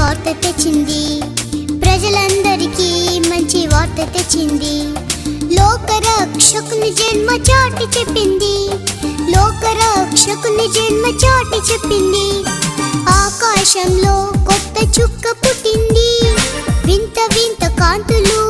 వార్త తెచ్చింది, ప్రజలందరికీ మంచి వార్త తెచ్చింది. లోకరక్షకుని జన్మ చాటి చెప్పింది, లోకరక్షకుని జన్మ చాటి చెప్పింది. ఆకాశంలో కొత్త చుక్క పుట్టింది, వింత వింత కాంతులు